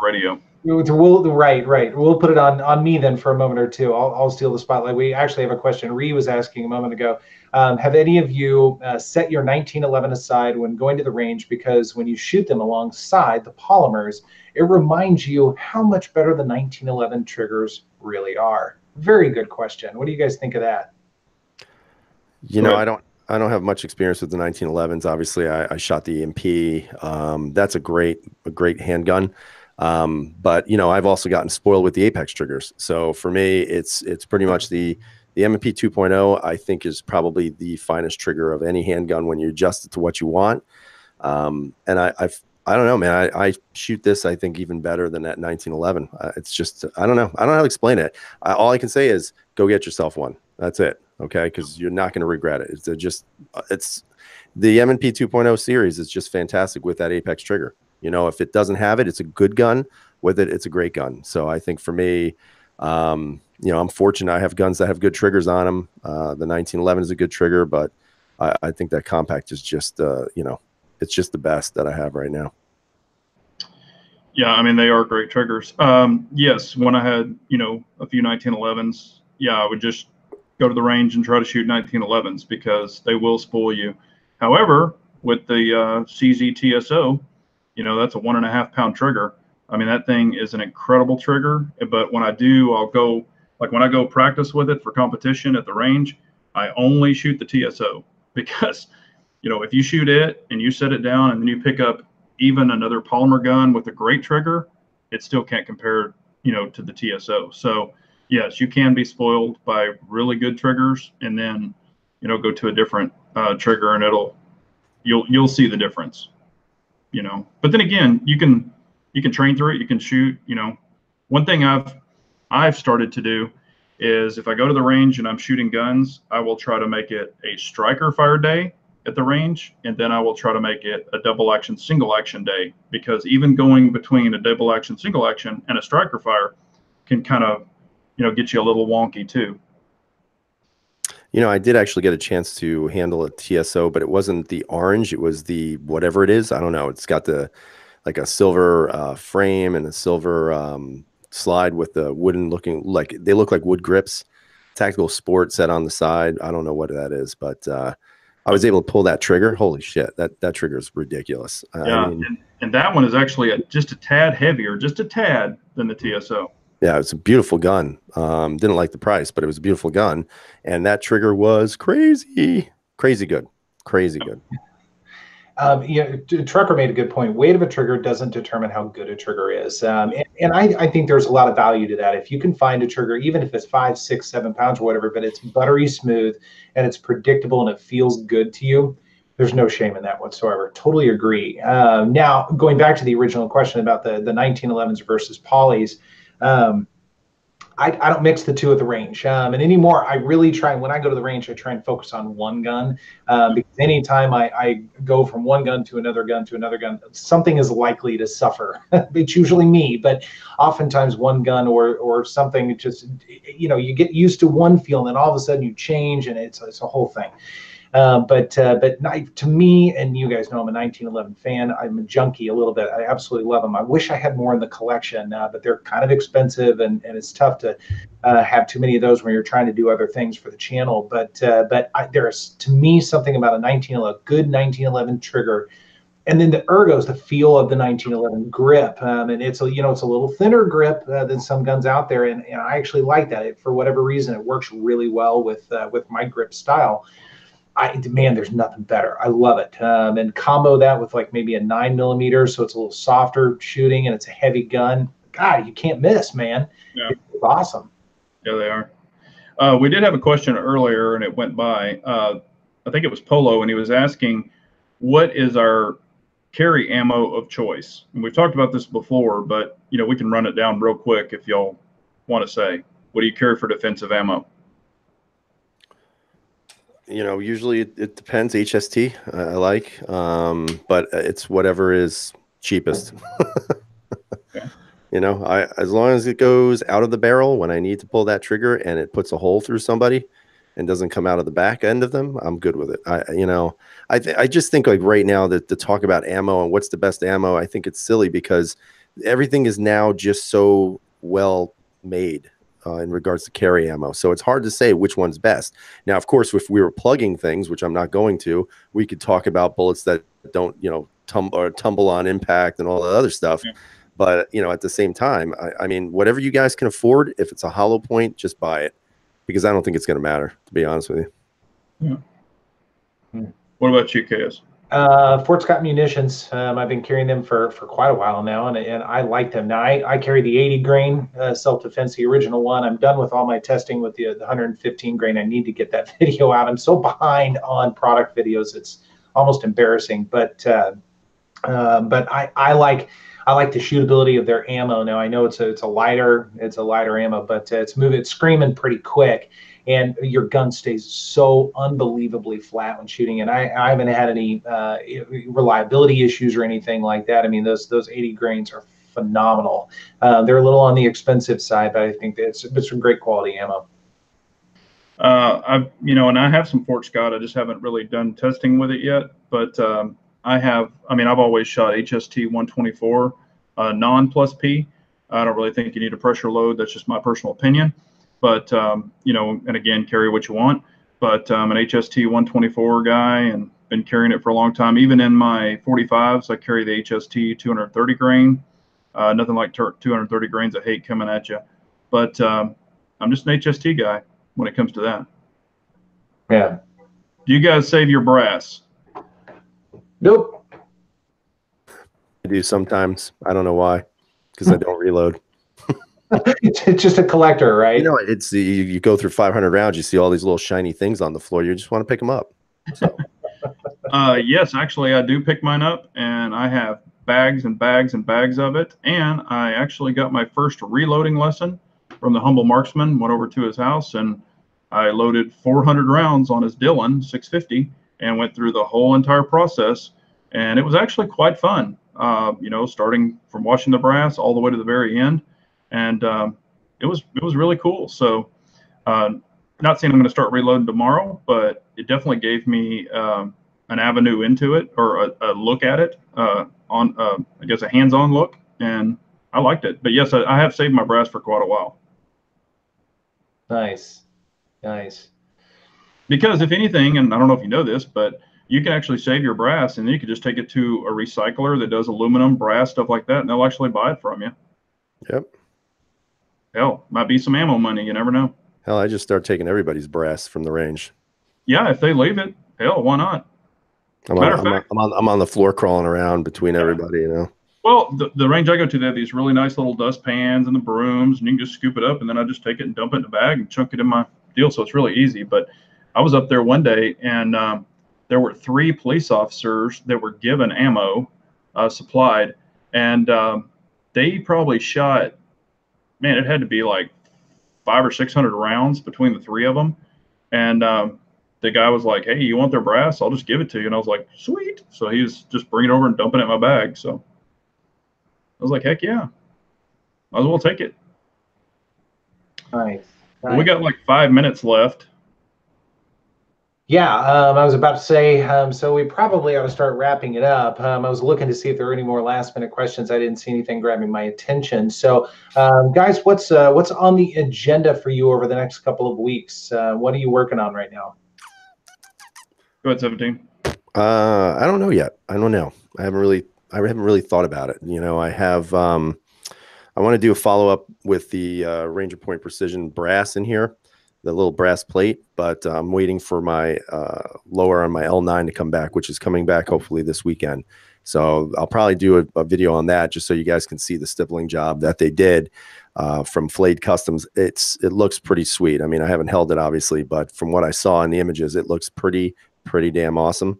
radio. Right. We'll put it on me then for a moment or two. I'll steal the spotlight. We actually have a question. Ree was asking a moment ago. Have any of you set your 1911 aside when going to the range? Because when you shoot them alongside the polymers, it reminds you how much better the 1911 triggers really are. Very good question. What do you guys think of that? You know, I don't have much experience with the 1911s. Obviously, I shot the EMP. That's a great handgun. But you know, I've also gotten spoiled with the Apex triggers. So for me, it's pretty much the M&P 2.0. I think is probably the finest trigger of any handgun when you adjust it to what you want. And I don't know, man. I shoot this, I think, even better than that 1911. It's just, I don't know. I don't know how to explain it. All I can say is go get yourself one. That's it. Okay. Because you're not going to regret it. It's the M&P 2.0 series is just fantastic with that Apex trigger. You know, if it doesn't have it, it's a good gun. With it, it's a great gun. So I think for me, you know, I'm fortunate. I have guns that have good triggers on them. The 1911 is a good trigger, but I think that compact is just, you know, it's just the best that I have right now. Yeah, I mean, they are great triggers. Yes, when I had, you know, a few 1911s, yeah, I would just go to the range and try to shoot 1911s because they will spoil you. However, with the CZ TSO, you know, that's a 1.5 pound trigger. I mean, that thing is an incredible trigger. But when I do, I'll go, like when I go practice with it for competition at the range, I only shoot the TSO because, you know, if you shoot it and you set it down and then you pick up even another polymer gun with a great trigger, it still can't compare, you know, to the TSO. So yes, you can be spoiled by really good triggers and then, you know, go to a different trigger and you'll see the difference, you know. But then again, you can train through it. You can shoot, you know. One thing I've started to do is if I go to the range and I'm shooting guns, I will try to make it a striker fire day at the range, and then I will try to make it a double action, single action day, because even going between a double action, single action and a striker fire can kind of, you know, get you a little wonky too. You know, I did actually get a chance to handle a TSO, but it wasn't the orange. It was the whatever it is. I don't know. It's got the like a silver frame and a silver slide with the wooden looking, like they look like wood grips. Tactical Sport set on the side. I don't know what that is, but I was able to pull that trigger. Holy shit, that trigger is ridiculous. Yeah, I mean, and that one is actually just a tad heavier, just a tad than the TSO. Yeah, it's a beautiful gun. Didn't like the price, but it was a beautiful gun. And that trigger was crazy good. You know, Trucker made a good point. Weight of a trigger doesn't determine how good a trigger is. And I think there's a lot of value to that. If you can find a trigger, even if it's 5, 6, 7 pounds or whatever, but it's buttery smooth and it's predictable and it feels good to you, there's no shame in that whatsoever. Totally agree. Now, going back to the original question about the 1911s versus polys, I don't mix the two at the range. And anymore, I really try, when I go to the range, I try and focus on one gun. Because anytime I go from one gun to another gun to another gun, something is likely to suffer. It's usually me, but oftentimes one gun or something, just, you get used to one feel and then all of a sudden you change, and it's a whole thing. But to me, and you guys know I'm a 1911 fan. I'm a junkie a little bit. I absolutely love them. I wish I had more in the collection, but they're kind of expensive, and it's tough to have too many of those when you're trying to do other things for the channel. But there's, to me, something about a good 1911 trigger. And then the ergos, the feel of the 1911 grip, and it's a little thinner grip than some guns out there, and I actually like that. For whatever reason, it works really well with my grip style. Man, there's nothing better. I love it. And combo that with like maybe a 9mm, so it's a little softer shooting, and it's a heavy gun. God, you can't miss, man. Yeah. It's awesome. Yeah, they are. We did have a question earlier, and it went by. I think it was Polo, and he was asking, what is our carry ammo of choice? And we've talked about this before, but we can run it down real quick if y'all want to say. What do you carry for defensive ammo? Usually it depends. HST I like, but it's whatever is cheapest. Okay. As long as it goes out of the barrel when I need to pull that trigger and it puts a hole through somebody and doesn't come out of the back end of them, I'm good with it. I just think, like, right now, that the talk about ammo and what's the best ammo, I think it's silly because everything is now just so well made in regards to carry ammo. So it's hard to say which one's best. Now, of course, if we were plugging things, which I'm not going to, we could talk about bullets that don't, tumble on impact and all that other stuff. Yeah. But, at the same time, I mean, whatever you guys can afford, if it's a hollow point, just buy it, because I don't think it's going to matter, to be honest with you. Yeah. What about you, KS? Fort Scott Munitions. I've been carrying them for quite a while now, and I like them. Now I carry the 80 grain self-defense, the original one. I'm done with all my testing with the 115 grain. I need to get that video out. I'm so behind on product videos, it's almost embarrassing. But I like the shootability of their ammo. Now I know it's a lighter ammo, but it's screaming pretty quick. And your gun stays so unbelievably flat when shooting. And I haven't had any reliability issues or anything like that. I mean, those 80 grains are phenomenal. They're a little on the expensive side, but I think it's some great quality ammo. And I have some Fort Scott. I just haven't really done testing with it yet. But I've always shot HST 124 non plus P. I don't really think you need a pressure load. That's just my personal opinion. But, and again, carry what you want. But I'm an HST 124 guy and been carrying it for a long time. Even in my 45s, I carry the HST 230 grain. Nothing like 230 grains of hate coming at you. But I'm just an HST guy when it comes to that. Yeah. Do you guys save your brass? Nope. I do sometimes. I don't know why, because I don't reload. It's just a collector, right? It's you go through 500 rounds, you see all these little shiny things on the floor. You just want to pick them up. So. Yes, actually, I do pick mine up, and I have bags and bags and bags of it. And I actually got my first reloading lesson from the Humble Marksman. Went over to his house, and I loaded 400 rounds on his Dillon 650 and went through the whole entire process. And it was actually quite fun, starting from washing the brass all the way to the very end. And it was really cool. So not saying I'm going to start reloading tomorrow, but it definitely gave me an avenue into it, or a look at it, I guess a hands-on look, and I liked it. But yes, I have saved my brass for quite a while. Nice. Because if anything, and I don't know if you know this, but you can actually save your brass, and then you can just take it to a recycler that does aluminum, brass, stuff like that, and they'll actually buy it from you. Yep. Hell, might be some ammo money. You never know. Hell, I just start taking everybody's brass from the range. Yeah, if they leave it, hell, why not? I'm on the floor crawling around between everybody, Well, the range I go to, they have these really nice little dustpans and the brooms, and you can just scoop it up, and then I just take it and dump it in a bag and chunk it in my deal. So it's really easy. But I was up there one day, and there were 3 police officers that were given ammo supplied, and they probably shot, man, it had to be like 500 or 600 rounds between the 3 of them. And the guy was like, "Hey, you want their brass? I'll just give it to you." And I was like, "Sweet." So he was just bringing it over and dumping it in my bag. So I was like, "Heck yeah, might as well take it." Nice. Well, we got like 5 minutes left. Yeah, I was about to say, so we probably ought to start wrapping it up. I was looking to see if there were any more last minute questions. I didn't see anything grabbing my attention. So, guys, what's on the agenda for you over the next couple of weeks? What are you working on right now? Go ahead, 17. I don't know yet. I don't know. I haven't really thought about it. You know, I have. I want to do a follow up with the Ranger Point Precision brass in here, the little brass plate, but I'm waiting for my lower on my L9 to come back, which is coming back hopefully this weekend. So I'll probably do a video on that just so you guys can see the stippling job that they did from Flayed Customs. It looks pretty sweet. I mean, I haven't held it obviously, but from what I saw in the images, it looks pretty damn awesome.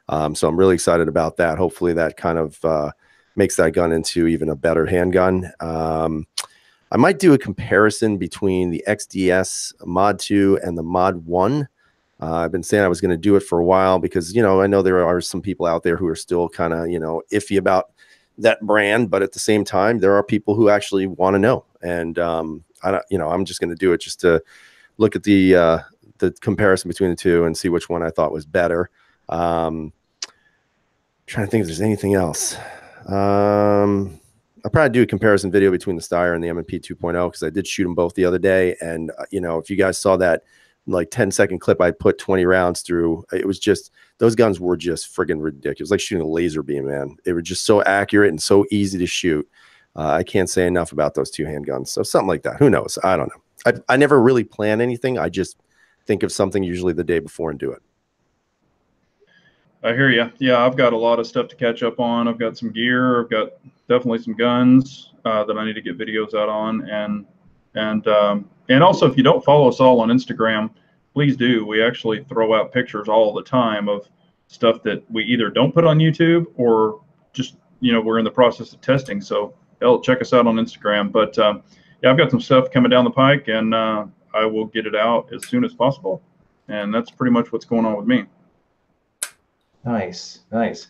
So I'm really excited about that. Hopefully that kind of makes that gun into even a better handgun. I might do a comparison between the XDS Mod 2 and the Mod 1. I've been saying I was going to do it for a while because, you know, I know there are some people out there who are still kind of, you know, iffy about that brand, but at the same time, there are people who actually want to know. And I don't, you know, I'm just going to do it just to look at the comparison between the two and see which one I thought was better. Trying to think if there's anything else. I'll probably do a comparison video between the Steyr and the M&P 2.0 because I did shoot them both the other day. And, you know, if you guys saw that like 10-second clip, I put 20 rounds through. It was just, those guns were just friggin' ridiculous. Like shooting a laser beam, man. They were just so accurate and so easy to shoot. I can't say enough about those 2 handguns. So something like that. Who knows? I don't know. I never really plan anything. I just think of something usually the day before and do it. I hear you. Yeah, I've got a lot of stuff to catch up on. I've got some gear. I've got definitely some guns that I need to get videos out on. And also, if you don't follow us all on Instagram, please do. We actually throw out pictures all the time of stuff that we either don't put on YouTube or just, you know, we're in the process of testing. So hell, check us out on Instagram. But yeah, I've got some stuff coming down the pike, and I will get it out as soon as possible. And that's pretty much what's going on with me. Nice, nice.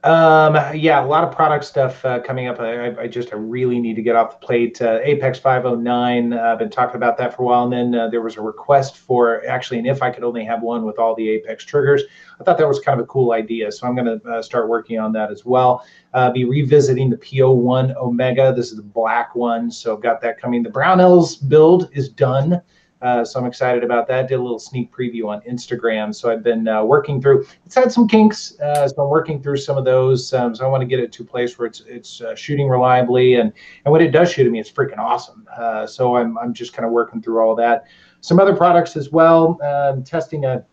Yeah, a lot of product stuff coming up. I really need to get off the plate. Apex 509, I've been talking about that for a while. And then there was a request for actually, and if I could only have one with all the Apex triggers. I thought that was kind of a cool idea. So I'm going to start working on that as well. Be revisiting the PO1 Omega. This is the black one. So I've got that coming. The Brownells build is done. So I'm excited about that. Did a little sneak preview on Instagram. So I've been working through. It's had some kinks, so I'm working through some of those. So I want to get it to a place where it's shooting reliably, and when it does shoot at me, it's freaking awesome. So I'm just kind of working through all that. Some other products as well. Testing a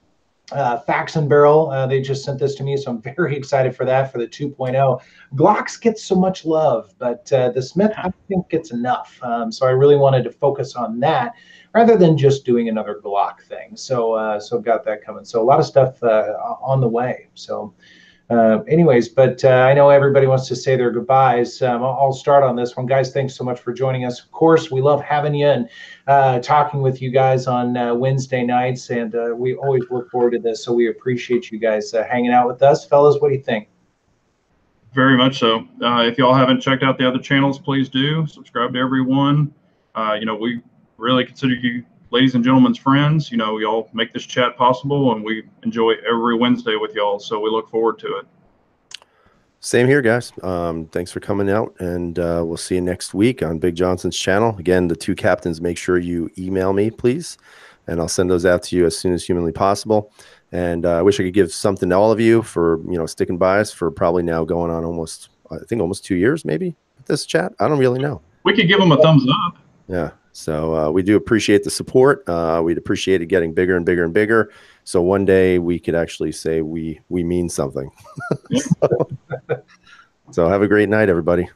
Faxon barrel. They just sent this to me, so I'm very excited for that for the 2.0. Glocks get so much love, but the Smith I think gets enough. So I really wanted to focus on that rather than just doing another Glock thing. So so got that coming. So a lot of stuff on the way. So anyways, but I know everybody wants to say their goodbyes. I'll start on this one. Guys, thanks so much for joining us. Of course, we love having you and talking with you guys on Wednesday nights, and we always look forward to this. So we appreciate you guys hanging out with us. Fellas, what do you think? Very much so. If y'all haven't checked out the other channels, please do. Subscribe to everyone. You know, we really consider you ladies and gentlemen's friends. You know, y'all make this chat possible, and we enjoy every Wednesday with y'all. So we look forward to it. Same here, guys. Thanks for coming out, and we'll see you next week on Big Johnson's channel. Again, the 2 captains, make sure you email me, please, and I'll send those out to you as soon as humanly possible. And I wish I could give something to all of you for, you know, sticking by us for probably now going on almost, I think almost 2 years, maybe, with this chat. I don't really know. We could give them a thumbs up. Yeah. So we do appreciate the support. We'd appreciate it getting bigger and bigger and bigger. So one day we could actually say we mean something. So have a great night, everybody.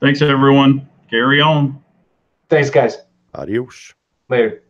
Thanks, everyone. Carry on. Thanks, guys. Adios. Later.